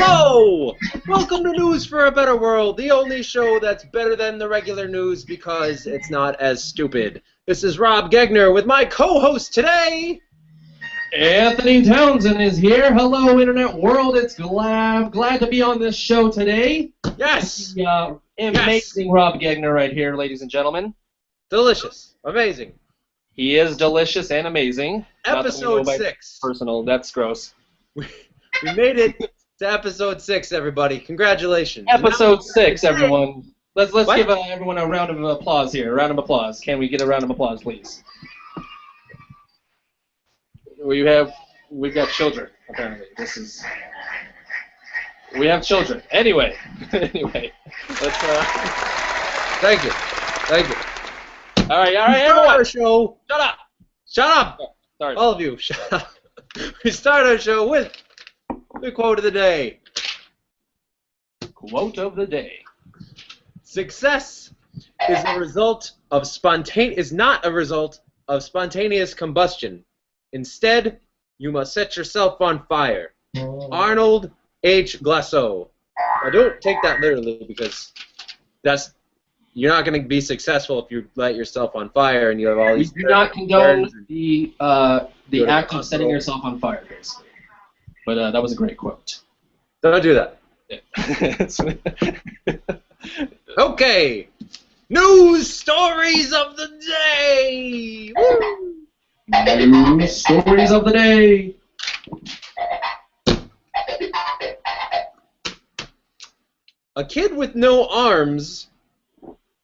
Hello! Welcome to News for a Better World, the only show that's better than the regular news because it's not as stupid. This is Rob Gegner with my co-host today. Anthony Townsend is here. Hello, Internet world. It's glad to be on this show today. Yes! The amazing Rob Gegner right here, ladies and gentlemen. Delicious. Amazing. He is delicious and amazing. Episode 6. Personal. That's gross. We made it to episode 6, everybody. Congratulations. Episode 6, everyone. Let's give everyone a round of applause here. A round of applause. Can we get a round of applause, please? We've got children, apparently. We have children. Anyway, let's Thank you. All right, Everyone. everyone. Show. Shut up. Oh, sorry. All of you, shut up. We start our show with the quote of the day. Quote of the day. Success is not a result of spontaneous combustion. Instead, you must set yourself on fire. Arnold H. Glasso. Now, don't take that literally because you're not going to be successful if you light yourself on fire and you have all these. We do not condone the act of setting yourself on fire, basically. But that was a great quote. Don't do that. Yeah. Okay. News stories of the day. Woo! News stories of the day. A kid with no arms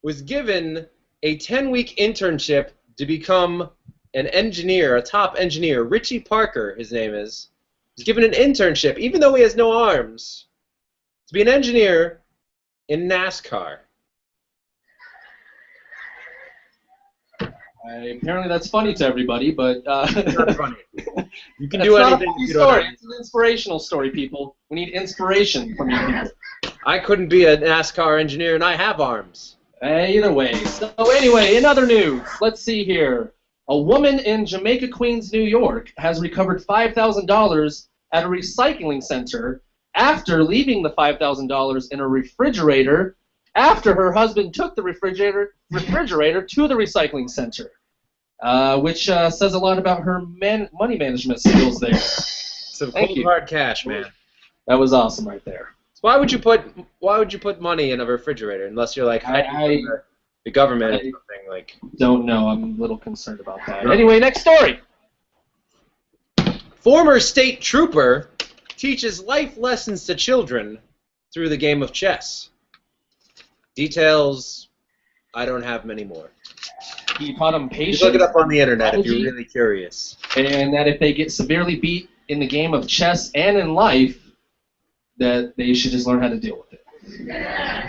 was given a 10-week internship to become an engineer, a top engineer. Richie Parker, his name is. He's given an internship, even though he has no arms, to be an engineer in NASCAR. Apparently that's funny to everybody, but It's not funny. You can do anything. Not a story. It's an inspirational story, people. We need inspiration from you people. I couldn't be a NASCAR engineer, and I have arms. Either way. So anyway, in other news, let's see here. A woman in Jamaica, Queens, New York has recovered $5,000 at a recycling center after leaving the $5,000 in a refrigerator after her husband took the refrigerator to the recycling center, which says a lot about her money management skills there. Some cold hard cash, man. That was awesome right there. Why would you put money in a refrigerator unless you're like hiding from the government or something like? Don't know. I'm a little concerned about that. Anyway, next story. Former state trooper teaches life lessons to children through the game of chess. Details, I don't have many more. He taught them patience. You look it up on the internet if you're really curious. And that if they get severely beat in the game of chess and in life, that they should just learn how to deal with it.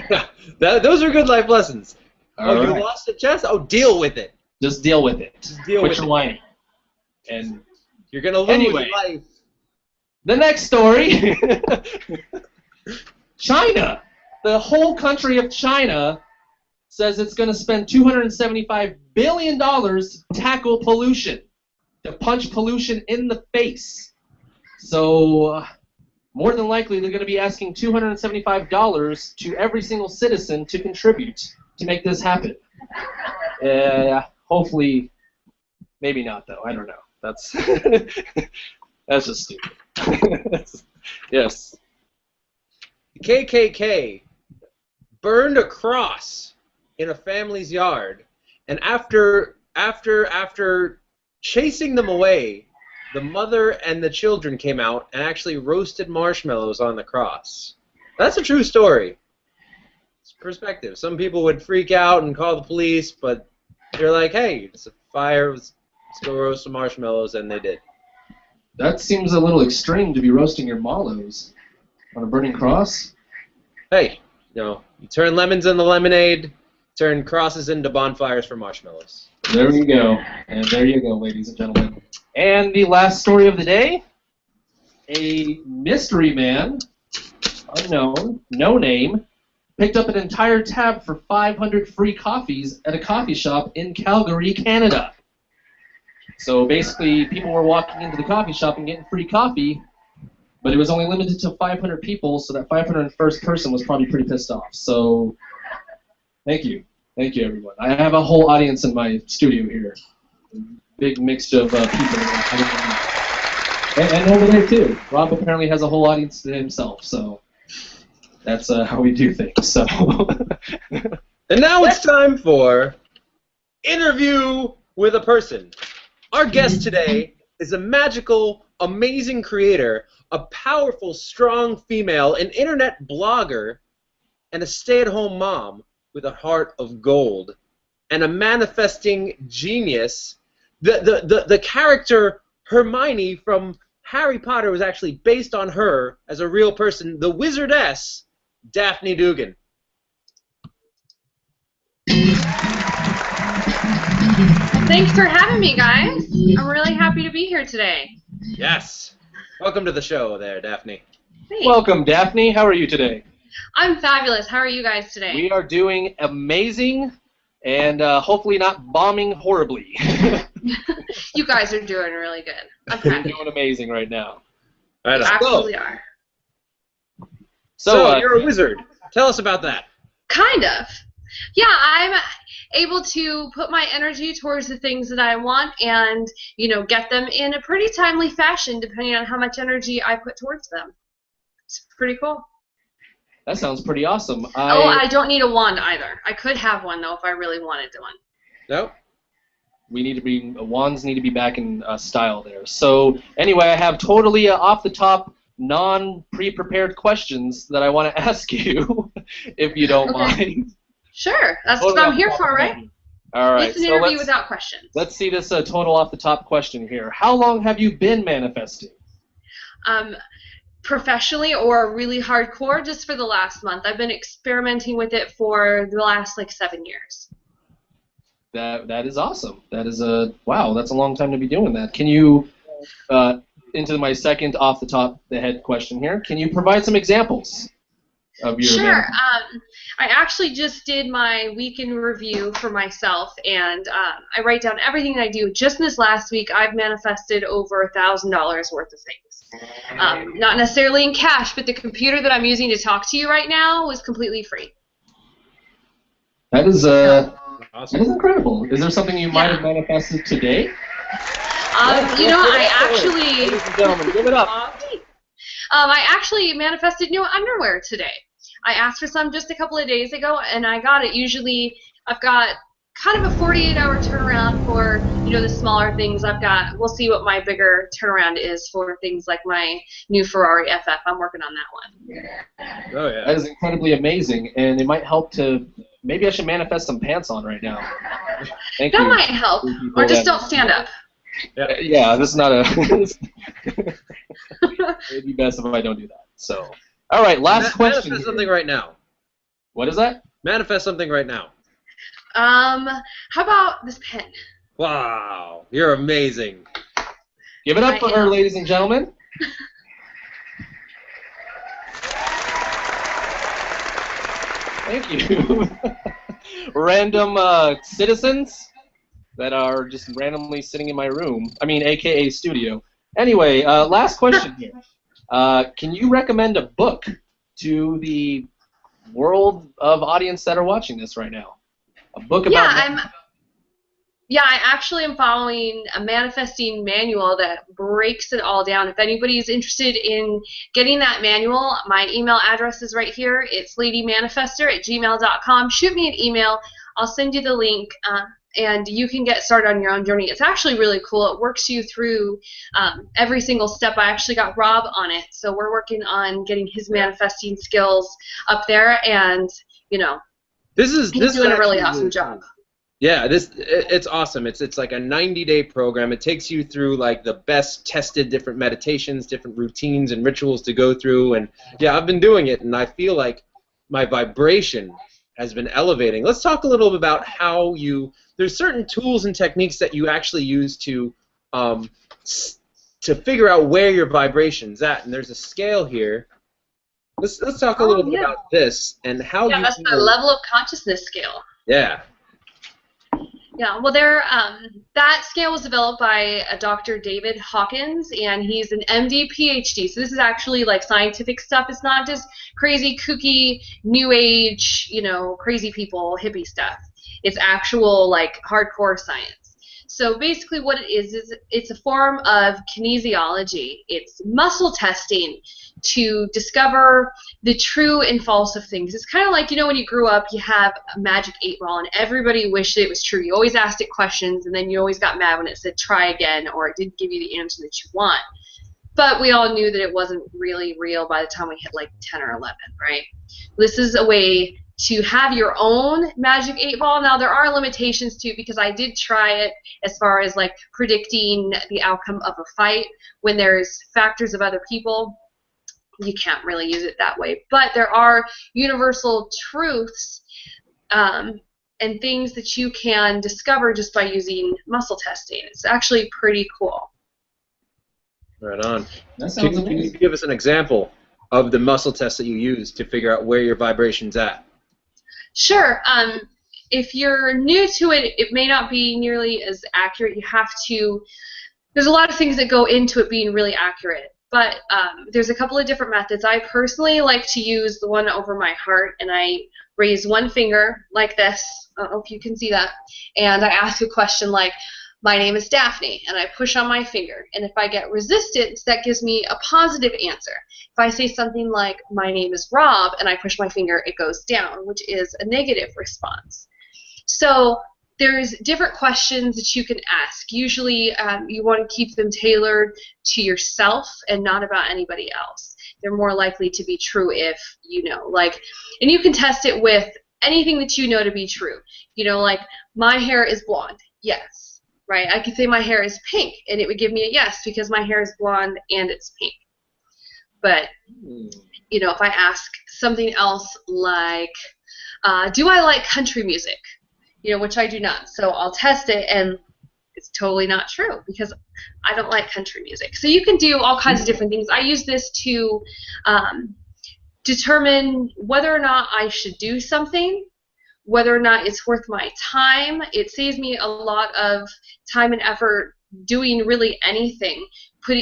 Yeah, those are good life lessons. You lost at chess? Oh, deal with it. Just deal with it. Quit your whining. And you're gonna lose life. The next story. China. The whole country of China says it's going to spend $275 billion to tackle pollution, to punch pollution in the face. So more than likely they're going to be asking $275 to every single citizen to contribute to make this happen. Hopefully, maybe not though. I don't know. That's that's just stupid. Yes. The KKK burned a cross in a family's yard, and after chasing them away, the mother and the children came out and actually roasted marshmallows on the cross. That's a true story. It's perspective. Some people would freak out and call the police, but they're like, hey, it's a fire, let's go roast some marshmallows, and they did. That seems a little extreme to be roasting your mallows on a burning cross. Hey, you turn lemons into lemonade, turn crosses into bonfires for marshmallows. There you go. And there you go, ladies and gentlemen. And the last story of the day, a mystery man, unknown, no name, picked up an entire tab for 500 free coffees at a coffee shop in Calgary, Canada. So basically, people were walking into the coffee shop and getting free coffee, but it was only limited to 500 people, so that 501st person was probably pretty pissed off. So, thank you. Thank you, everyone. I have a whole audience in my studio here. A big mixture of people. And over there, too. Rob apparently has a whole audience to himself, so that's how we do things. So. And now it's time for Interview with a Person. Our guest today is a magical, amazing creator, a powerful, strong female, an internet blogger, and a stay-at-home mom with a heart of gold, and a manifesting genius. The character Hermione from Harry Potter was actually based on her as a real person, the wizardess Daphne Dugan. Thanks for having me, guys. I'm really happy to be here today. Yes. Welcome to the show there, Daphne. Thanks. Welcome, Daphne. How are you today? I'm fabulous. How are you guys today? We are doing amazing and hopefully not bombing horribly. You guys are doing really good. I'm We're happy. doing amazing right now. Right You on. absolutely are. So you're a wizard. Tell us about that. Kind of. Yeah, I'm able to put my energy towards the things that I want and, get them in a pretty timely fashion depending on how much energy I put towards them. It's pretty cool. That sounds pretty awesome. I don't need a wand either. I could have one, though, if I really wanted one. No? Wands need to be back in style there. So anyway, I have totally off-the-top, non-pre-prepared questions that I want to ask you, if you don't mind. Sure. That's Totally what I'm here for, right? All right. It's an interview without questions. Let's see this total off-the-top question here. How long have you been manifesting? Professionally or really hardcore, just for the last month. I've been experimenting with it for the last 7 years. That is awesome. That is wow. That's a long time to be doing that. Can you, into my second off the top the head question here? Can you provide some examples of your? Sure. I actually just did my week in review for myself, and I write down everything I do. Just in this last week, I've manifested over $1,000 worth of things. Not necessarily in cash, but the computer that I'm using to talk to you right now was completely free. That is Awesome. that is incredible. Is there something you might have manifested today? I actually. Ladies and gentlemen, give it up. I actually manifested new underwear today. I asked for some just a couple of days ago, and I got it. Usually, I've got kind of a 48-hour turnaround for the smaller things. We'll see what my bigger turnaround is for things like my new Ferrari FF. I'm working on that one. Oh, yeah. That is incredibly amazing, and it might help to. Maybe I should manifest some pants on right now. Thank you. That might help. Or just don't stand up. Yeah, this is not a. It'd be best if I don't do that. So, all right, last question. Manifest something right now. What is that? Manifest something right now. How about this pen? Wow, you're amazing. Give it up for her, ladies and gentlemen. Thank you. Random citizens that are just randomly sitting in my room. I mean, AKA studio. Anyway, last question here. Can you recommend a book to the world of audience that are watching this right now? A book about... I actually am following a manifesting manual that breaks it all down. If anybody's interested in getting that manual, my email address is right here. It's ladymanifester@gmail.com. Shoot me an email. I'll send you the link, and you can get started on your own journey. It's actually really cool. It works you through every single step. I actually got Rob on it, so we're working on getting his manifesting skills up there, and he's doing a really awesome job. Yeah, it's awesome. It's like a 90-day program. It takes you through the best tested different meditations, different routines and rituals to go through. And yeah, I've been doing it, and I feel like my vibration has been elevating. Let's talk a little bit about how there's certain tools and techniques that you actually use to figure out where your vibration's at. And there's a scale here. Let's talk a little bit about this and how that's the level of consciousness scale. Yeah. Yeah, well, that scale was developed by a Dr. David Hawkins, and he's an MD, PhD. So this is actually like scientific stuff. It's not just crazy, kooky, new age, crazy people, hippie stuff. It's actual like hardcore science. So basically, what it is it's a form of kinesiology. It's muscle testing to discover the true and false of things. It's kind of like, when you grew up, you have a magic 8-ball, and everybody wished it was true. You always asked it questions, and then you always got mad when it said try again, or it didn't give you the answer that you want. But we all knew that it wasn't really real by the time we hit like 10 or 11, right? This is a way to have your own magic 8-ball. Now, there are limitations too, because I did try it as far as like predicting the outcome of a fight when there's factors of other people. You can't really use it that way. But there are universal truths and things that you can discover just by using muscle testing. It's actually pretty cool. Right on. That sounds amazing. Can you give us an example of the muscle test that you use to figure out where your vibration's at? Sure. If you're new to it, it may not be nearly as accurate. There's a lot of things that go into it being really accurate. But there's a couple of different methods. I personally like to use the one over my heart, and I raise one finger like this. I don't know if you can see that. And I ask a question like, my name is Daphne, and I push on my finger. And if I get resistance, that gives me a positive answer. If I say something like, my name is Rob, and I push my finger, it goes down, which is a negative response. So there's different questions that you can ask. Usually you want to keep them tailored to yourself and not about anybody else. They're more likely to be true if you know. And you can test it with anything that you know to be true. Like, my hair is blonde. Yes. Right? I could say my hair is pink, and it would give me a yes because my hair is blonde and it's pink. But, if I ask something else like, do I like country music? Which I do not. So I'll test it, and it's totally not true because I don't like country music. So you can do all kinds of different things. I use this to determine whether or not I should do something, whether or not it's worth my time. It saves me a lot of time and effort doing really anything.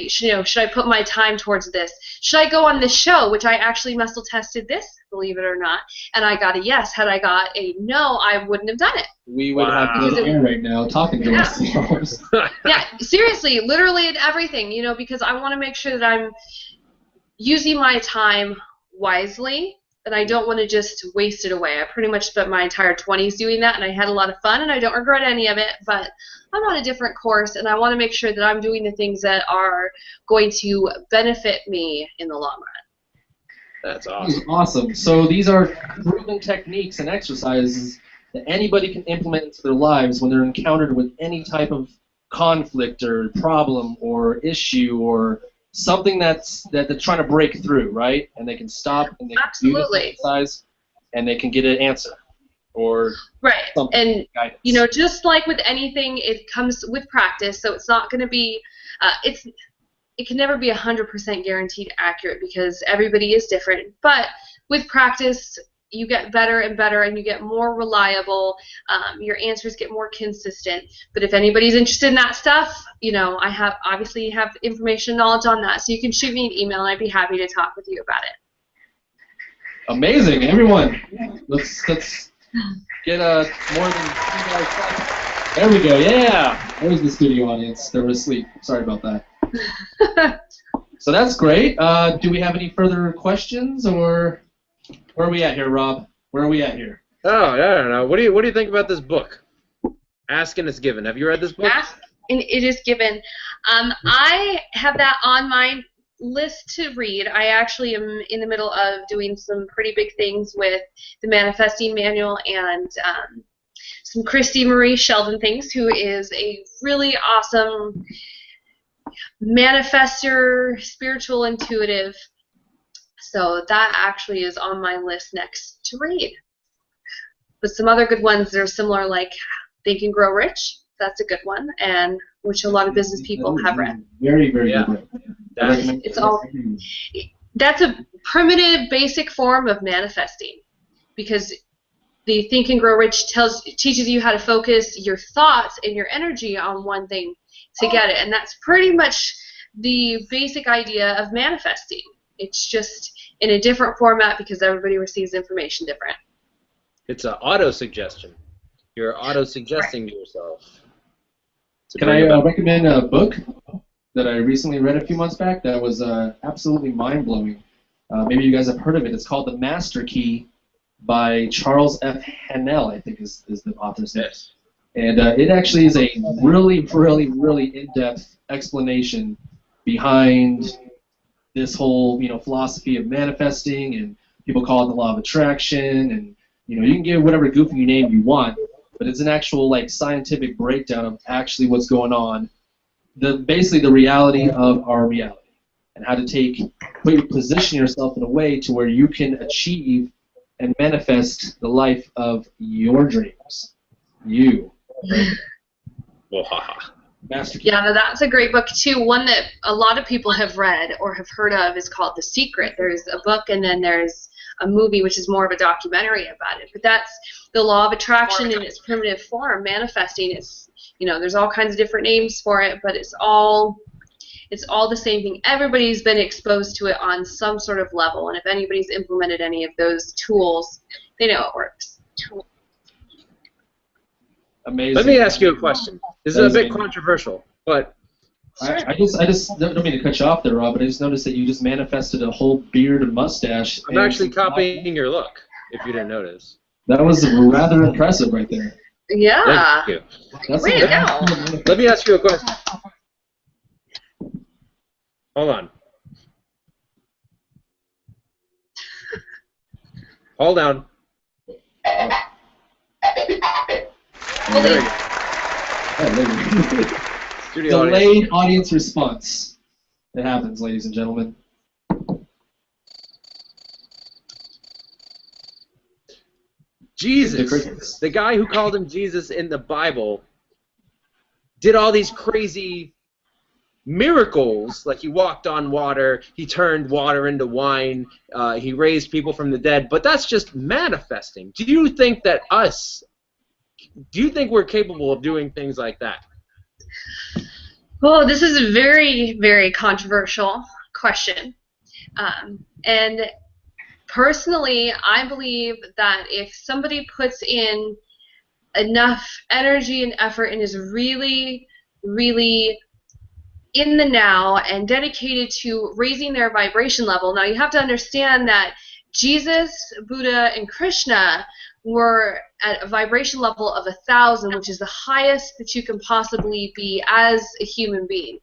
Should I put my time towards this? Should I go on this show, which I actually muscle tested this, believe it or not, and I got a yes. Had I got a no, I wouldn't have done it. We would have good air right now talking to us. Yeah, seriously, literally in everything, because I want to make sure that I'm using my time wisely, and I don't want to just waste it away. I pretty much spent my entire 20s doing that, and I had a lot of fun, and I don't regret any of it, but I'm on a different course, and I want to make sure that I'm doing the things that are going to benefit me in the long run. That's awesome. Awesome. So these are proven techniques and exercises that anybody can implement into their lives when they're encountered with any type of conflict or problem or issue or something that they're trying to break through, right? And they can stop and they can do the exercise and they can get an answer. Or right, and guidance. Just like with anything, it comes with practice. So it's not going to be, it can never be 100% guaranteed accurate because everybody is different. But with practice, you get better and better, and you get more reliable. Your answers get more consistent. But if anybody's interested in that stuff, I have information and knowledge on that. So you can shoot me an email, and I'd be happy to talk with you about it. Amazing, everyone. Let's get more than 2 guys. There we go. Yeah. There's the studio audience. They were asleep. Sorry about that. So that's great. Do we have any further questions, or where are we at here, Rob? Where are we at here? Oh, I don't know. What do you think about this book? Ask and It's Given. Have you read this book? Ask and It Is Given. I have that on my list to read. I actually am in the middle of doing some pretty big things with the Manifesting Manual and some Christy Marie Sheldon things, who is a really awesome manifester, spiritual intuitive. So that actually is on my list next to read. But some other good ones that are similar, like Think and Grow Rich. That's a good one, and which a lot of business people have read. Very, very good. That's a primitive, basic form of manifesting, because the Think and Grow Rich teaches you how to focus your thoughts and your energy on one thing to get it. And that's pretty much the basic idea of manifesting. It's just in a different format because everybody receives information different. It's an auto-suggestion. You're auto-suggesting to yourself. Can I recommend a book that I recently read a few months back that was absolutely mind-blowing? Maybe you guys have heard of it. It's called The Master Key by Charles F. Hannell, I think is the author's name. Yes. And it actually is a really, really, really in-depth explanation behind this whole, philosophy of manifesting, and people call it the law of attraction, and you can give whatever goofy name you want, but it's an actual scientific breakdown of actually what's going on, basically the reality of our reality, and how to position yourself in a way to where you can achieve and manifest the life of your dreams. You. Master Key. Yeah, no, that's a great book too. One that a lot of people have read or have heard of is called The Secret. There's a book and then there's a movie which is more of a documentary about it. But that's the law of attraction in its primitive form, manifesting. It's there's all kinds of different names for it, but it's all the same thing. Everybody's been exposed to it on some sort of level, and if anybody's implemented any of those tools, they know it works. Amazing. Let me ask you a question. This is a bit controversial, but I just don't mean to cut you off there, Rob, but I just noticed that you just manifested a whole beard and mustache. I'm actually copying your look, if you didn't notice. That was rather impressive right there. Yeah. Thank you. Way to go. Let me ask you a question. Hold on. Hold on. Delayed audience response. It happens, ladies and gentlemen. Jesus, the guy who called him Jesus in the Bible, did all these crazy miracles, like he walked on water, he turned water into wine, he raised people from the dead, but that's just manifesting. Do you think we're capable of doing things like that? Well, this is a very, very controversial question. And personally, I believe that if somebody puts in enough energy and effort and is really, really in the now and dedicated to raising their vibration level. Now, you have to understand that Jesus, Buddha, and Krishna were at a vibration level of 1,000, which is the highest that you can possibly be as a human being,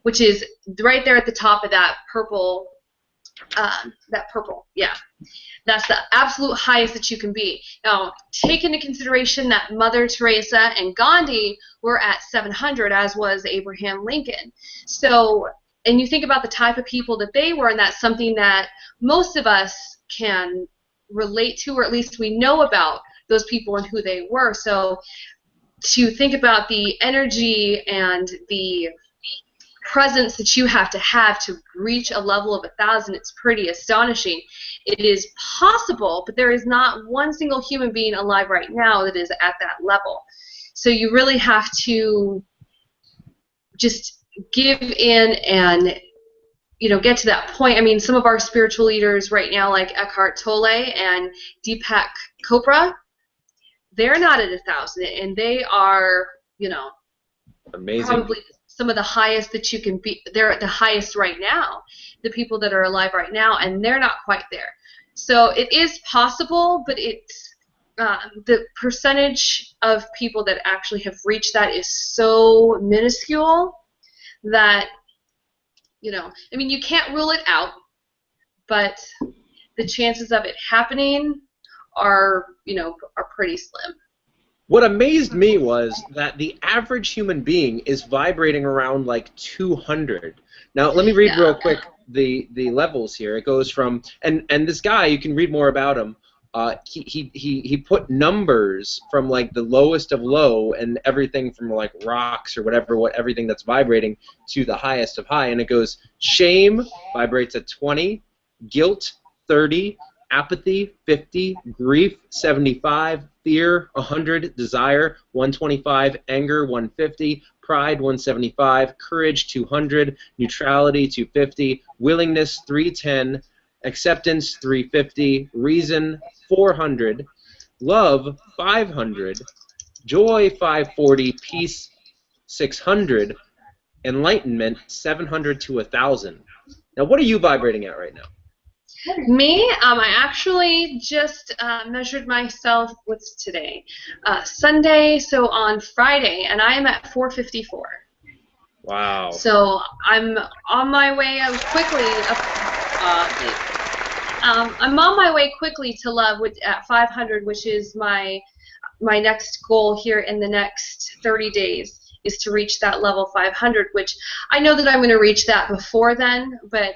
which is right there at the top of that purple, yeah. That's the absolute highest that you can be. Now, take into consideration that Mother Teresa and Gandhi were at 700, as was Abraham Lincoln. So, and you think about the type of people that they were, and that's something that most of us can relate to, or at least we know about those people and who they were. So, to think about the energy and the presence that you have to reach a level of 1,000, it's pretty astonishing. It is possible, but there is not one single human being alive right now that is at that level. So you really have to just give in and get to that point. I mean, some of our spiritual leaders right now, like Eckhart Tolle and Deepak Chopra, they're not at 1,000, and they are, amazing. Probably some of the highest that you can be. They're at the highest right now, the people that are alive right now, and they're not quite there. So it is possible, but it's the percentage of people that actually have reached that is so minuscule that, I mean, you can't rule it out, but the chances of it happening are pretty slim. What amazed me was that the average human being is vibrating around like 200. Now, let me read real quick the levels here. It goes from, and this guy, you can read more about him. He put numbers from like the lowest of low and everything from like rocks or whatever, everything that's vibrating to the highest of high, and it goes shame vibrates at 20, guilt 30, apathy 50, grief 75, fear 100, desire 125, anger 150, pride 175, courage 200, neutrality 250, willingness 310, acceptance 350, reason 400, love 500, joy 540, peace 600, enlightenment 700 to 1,000. Now, what are you vibrating at right now? Me, I actually just measured myself. What's today? Sunday, so on Friday, and I am at 454. Wow. So I'm on my way quickly. I'm on my way quickly to love at 500, which is my next goal here in the next 30 days, is to reach that level 500, which I know that I'm going to reach that before then, but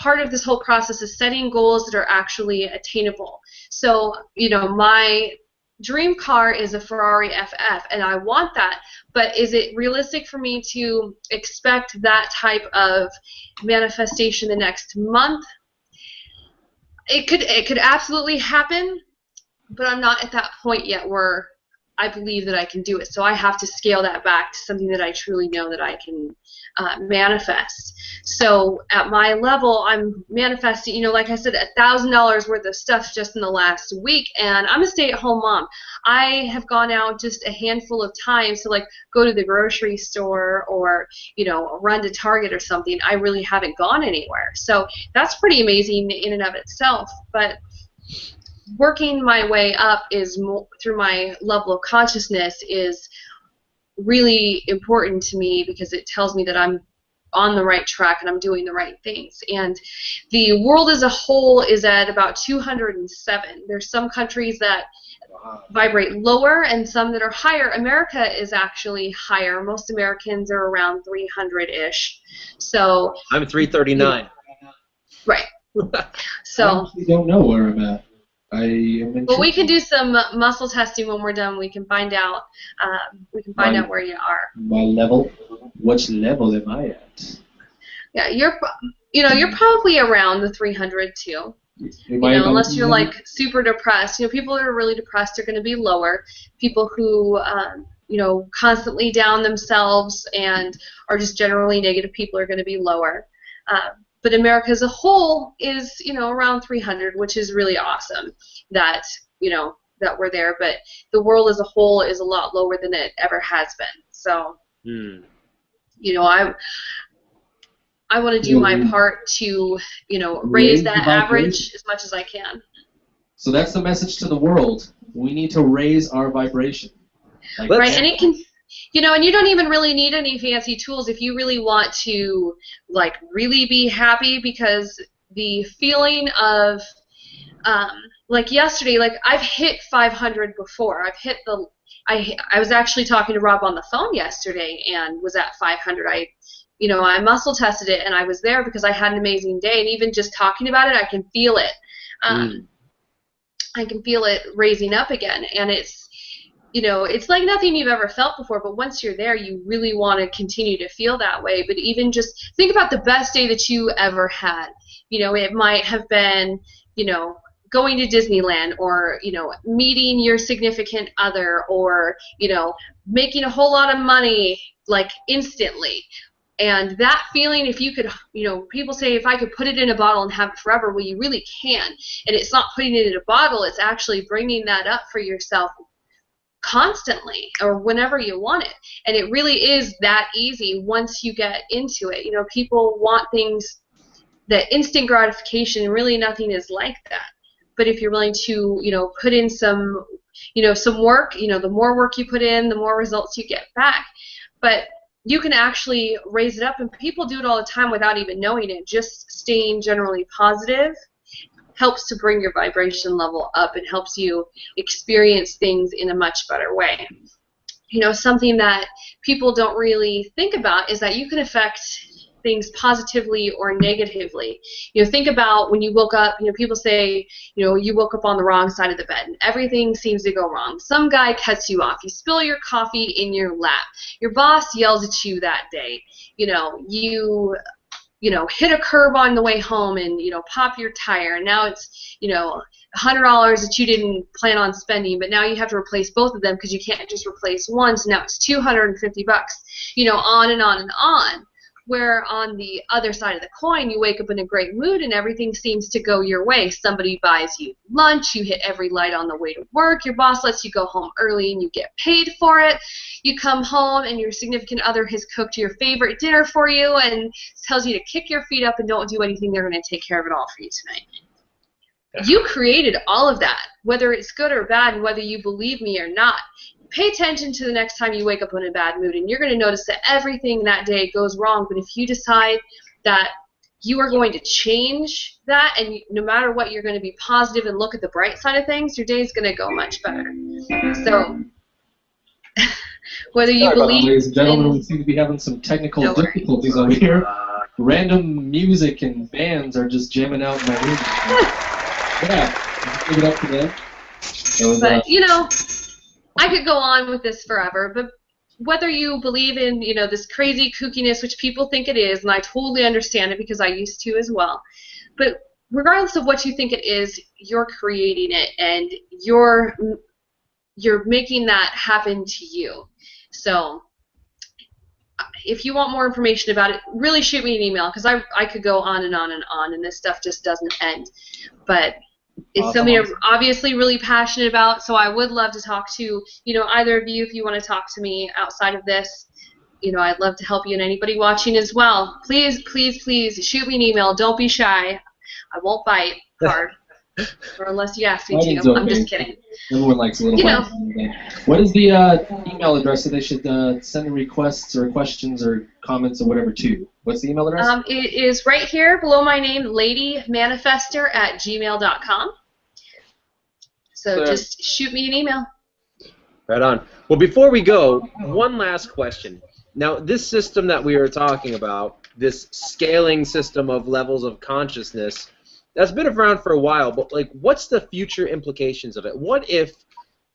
part of this whole process is setting goals that are actually attainable. So, my dream car is a Ferrari FF, and I want that, but is it realistic for me to expect that type of manifestation the next month? It could absolutely happen, but I'm not at that point yet where I believe that I can do it. So I have to scale that back to something that I truly know that I can manifest. So at my level, I'm manifesting, like I said, $1,000 worth of stuff just in the last week, and I'm a stay-at-home mom. I have gone out just a handful of times to go to the grocery store or run to Target or something. I really haven't gone anywhere. So that's pretty amazing in and of itself. But working my way up through my level of consciousness is really important to me, because it tells me that I'm on the right track and I'm doing the right things. And the world as a whole is at about 207. There's some countries that vibrate lower and some that are higher. America is actually higher. Most Americans are around 300-ish. So I'm 339. Right. So I actually don't know where I'm at. Well, we can do some muscle testing when we're done. We can find out. Out where you are. My level. Which level am I at? Yeah, you're probably around the 300 too. Unless you're super depressed. People that are really depressed are going to be lower. People who constantly down themselves and are just generally negative people are going to be lower. But America as a whole is, around 300, which is really awesome that we're there. But the world as a whole is a lot lower than it ever has been. So, I want to do my part to, raise that average as much as I can. So that's the message to the world. We need to raise our vibration. Right, and it can... and you don't even really need any fancy tools if you really want to, really be happy, because the feeling of, yesterday, I've hit 500 before. I was actually talking to Rob on the phone yesterday and was at 500. I muscle tested it, and I was there because I had an amazing day, and even just talking about it, I can feel it. I can feel it raising up again, and it's like nothing you've ever felt before, but once you're there, you really want to continue to feel that way. But even just think about the best day that you ever had. It might have been, going to Disneyland, or, meeting your significant other, or, making a whole lot of money, instantly. And that feeling, if you could, people say, if I could put it in a bottle and have it forever, well, you really can. And it's not putting it in a bottle, it's actually bringing that up for yourself constantly or whenever you want it. And it really is that easy once you get into it. People want things, that instant gratification, and really nothing is like that. But if you're willing to, put in some work, the more work you put in, the more results you get back. But you can actually raise it up, and people do it all the time without even knowing it. Just staying generally positive helps to bring your vibration level up. It helps you experience things in a much better way. Something that people don't really think about is that you can affect things positively or negatively. Think about when you woke up, people say, you woke up on the wrong side of the bed and everything seems to go wrong. Some guy cuts you off. You spill your coffee in your lap. Your boss yells at you that day. You hit a curb on the way home and, pop your tire. And now it's, $100 that you didn't plan on spending, but now you have to replace both of them because you can't just replace one. So now it's $250, on and on and on. Where on the other side of the coin, you wake up in a great mood and everything seems to go your way. Somebody buys you lunch, you hit every light on the way to work, your boss lets you go home early and you get paid for it. You come home and your significant other has cooked your favorite dinner for you and tells you to kick your feet up and don't do anything. They're going to take care of it all for you tonight. You created all of that, whether it's good or bad and whether you believe me or not. Pay attention to the next time you wake up in a bad mood, and you're going to notice that everything that day goes wrong. But if you decide that you are going to change that, and no matter what, you're going to be positive and look at the bright side of things, your day is going to go much better. So, whether you believe, ladies and gentlemen, we seem to be having some technical difficulties over here. Random music and bands are just jamming out in my room. Yeah, give it up to them. But I could go on with this forever, but whether you believe in, this crazy kookiness, which people think it is, and I totally understand it because I used to as well, but regardless of what you think it is, you're creating it, and you're making that happen to you. So if you want more information about it, really shoot me an email, because I could go on and on and on, and this stuff just doesn't end. But it's something I'm obviously really passionate about, so I would love to talk to, either of you if you want to talk to me outside of this. I'd love to help you, and anybody watching as well. Please, please, please shoot me an email. Don't be shy. I won't bite hard, or unless you ask me to. I'm just kidding. Everyone likes a little bite. What is the email address that they should send requests or questions or comments or whatever to? What's the email address? It is right here below my name, ladymanifester@gmail.com. So just shoot me an email. Right on. Well, before we go, one last question. Now, this system that we were talking about, this scaling system of levels of consciousness, that's been around for a while, but what's the future implications of it? What if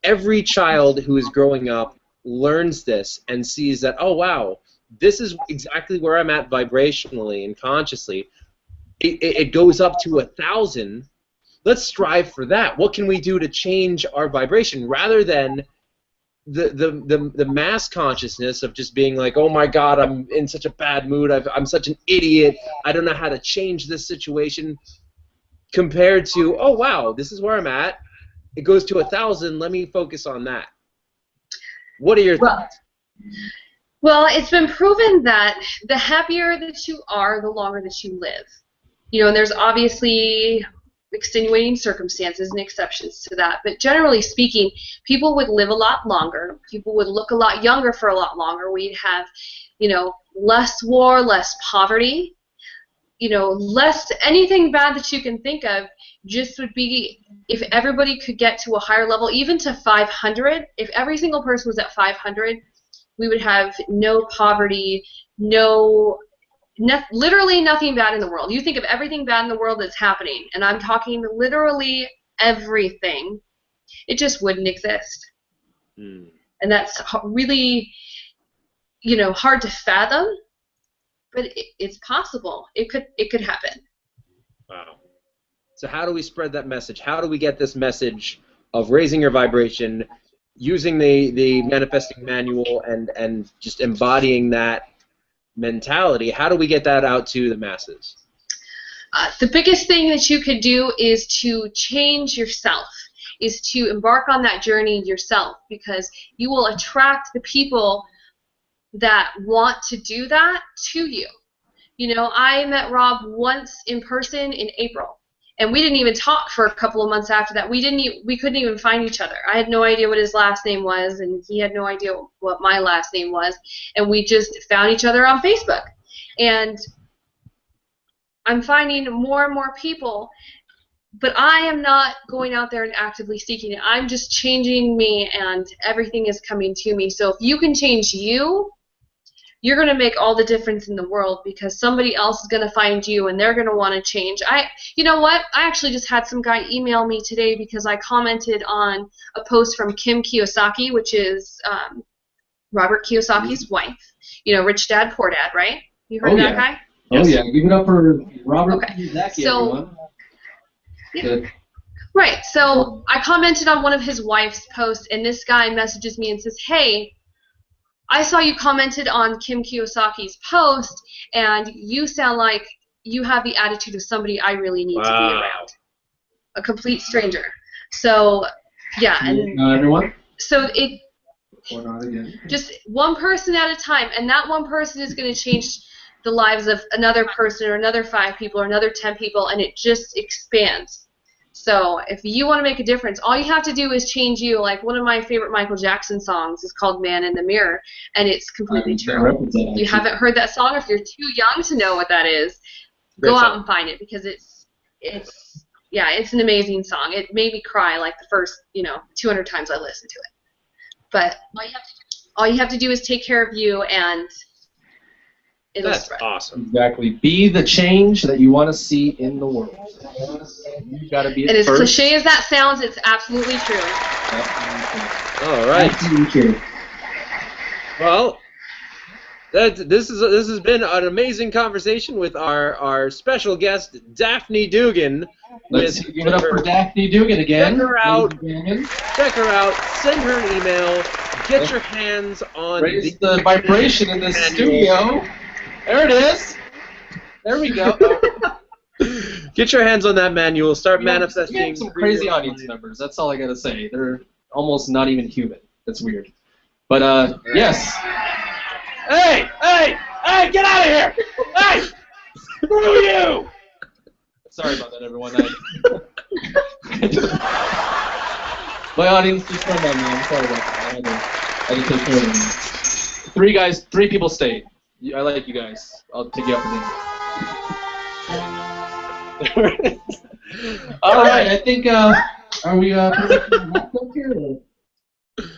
every child who is growing up learns this and sees that, oh, wow, this is exactly where I'm at vibrationally and consciously. It goes up to 1,000. Let's strive for that. What can we do to change our vibration rather than the mass consciousness of just being like, oh my God, I'm in such a bad mood. I'm such an idiot. I don't know how to change this situation. Compared to, oh wow, this is where I'm at. It goes to 1,000. Let me focus on that. What are your thoughts? Well, it's been proven that the happier that you are, the longer that you live. And there's obviously extenuating circumstances and exceptions to that. But generally speaking, people would live a lot longer. People would look a lot younger for a lot longer. We'd have, less war, less poverty, less anything bad that you can think of. Just would be if everybody could get to a higher level, even to 500. If every single person was at 500, we would have no poverty, literally nothing bad in the world. You think of everything bad in the world that's happening, and I'm talking literally everything, it just wouldn't exist. And that's really, hard to fathom, but it's possible. It could happen. Wow. So how do we spread that message? How do we get this message of raising your vibration, using the manifesting manual and just embodying that mentality? How do we get that out to the masses? The biggest thing that you could do is to change yourself, is to embark on that journey yourself, because you will attract the people that want to do that to you. I met Rob once in person in April, and we didn't even talk for a couple of months after that. We couldn't even find each other. I had no idea what his last name was, and he had no idea what my last name was, and we just found each other on Facebook. And I'm finding more and more people, but I am not going out there and actively seeking it. I'm just changing me, and everything is coming to me. So if you can change you, you're going to make all the difference in the world, because somebody else is going to find you and they're going to want to change. You know what? I actually just had some guy email me today because I commented on a post from Kim Kiyosaki, which is Robert Kiyosaki's wife. Rich Dad, Poor Dad, right? You heard of that guy? Oh yeah, give it up for Robert Okay. Kiyosaki, So- everyone. Yeah. Good. Right. So I commented on one of his wife's posts, and this guy messages me and says, "Hey, I saw you commented on Kim Kiyosaki's post, and you sound like you have the attitude of somebody I really need to be around. A complete stranger." So, yeah, and Everyone? so it Or not again. just one person at a time, and that one person is going to change the lives of another person or another 5 people or another 10 people, and it just expands. So if you want to make a difference, all you have to do is change you. Like one of my favorite Michael Jackson songs is called "Man in the Mirror," and it's completely true. If you haven't heard that song, if you're too young to know what that is, go out and find it, because it's an amazing song. It made me cry like the first 200 times I listened to it. But all you have to do is take care of you, and it'll spread. That's awesome. Exactly. Be the change that you want to see in the world. You got to be. And as first. cliche as that sounds, it's absolutely true. All right. Absolutely true. Well, this has been an amazing conversation with our special guest Daphne Dugan. Let's give it up for Daphne Dugan again. Check her out. Send her an email. Get your hands on Raise the vibration in this studio. There it is. There we go. Get your hands on that manual. Start manifesting. We have some crazy audience members. That's all I gotta say. They're almost not even human. That's weird. But yes. Hey! Get out of here! Hey! Screw you! Sorry about that, everyone. My audience just turned on me. I'm sorry about that. I had to take care of them. 3 people stayed. I like you guys. I'll take you out for dinner. All right, I think, are we wrapped up here? Or?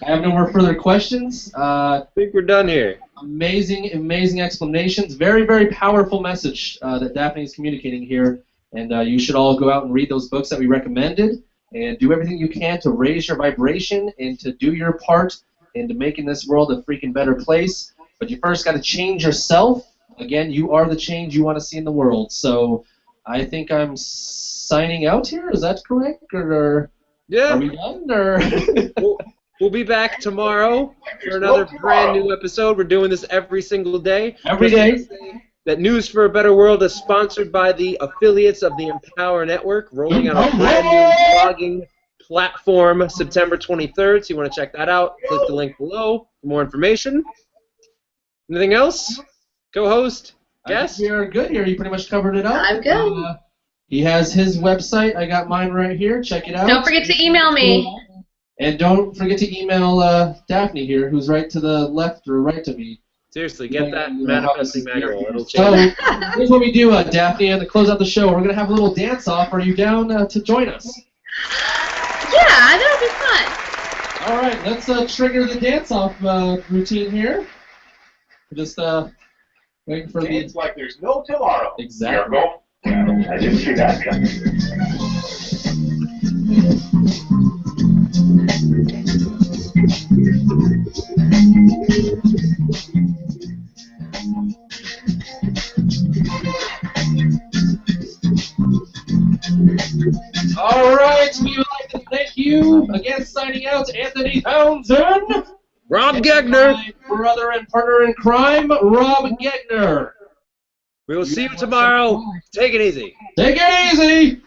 I have no more further questions. I think we're done here. Amazing explanations. Very, very powerful message that Daphne is communicating here. And you should all go out and read those books that we recommended and do everything you can to raise your vibration and to do your part into making this world a freaking better place. But you first got to change yourself. Again, you are the change you want to see in the world. So I think I'm signing out here. Is that correct? Or yeah. Are we done? Or We'll be back tomorrow for another brand new episode. We're doing this every single day. Every day. That News for a Better World is sponsored by the affiliates of the Empower Network, rolling out a brand new blogging platform September 23rd. So you want to check that out, click the link below for more information. Anything else? Co-host? Guest? We are good here. You pretty much covered it up. I'm good. He has his website. I got mine right here. Check it out. Don't forget to email me. And don't forget to email Daphne here, who's right to the left or right to me. Seriously, get that manifesting manual. It'll So, change. here's what we do, Daphne, and to close out the show, we're going to have a little dance-off. Are you down to join us? Yeah, that'll be fun. All right, let's trigger the dance-off routine here. We're just waiting for It's like there's no tomorrow. Exactly. I didn't see that coming. All right, we would like to thank you. Again, signing out, Anthony Townsend. Rob Gegner. My brother and partner in crime, Rob Gegner. We will see you tomorrow. Take it easy. Take it easy.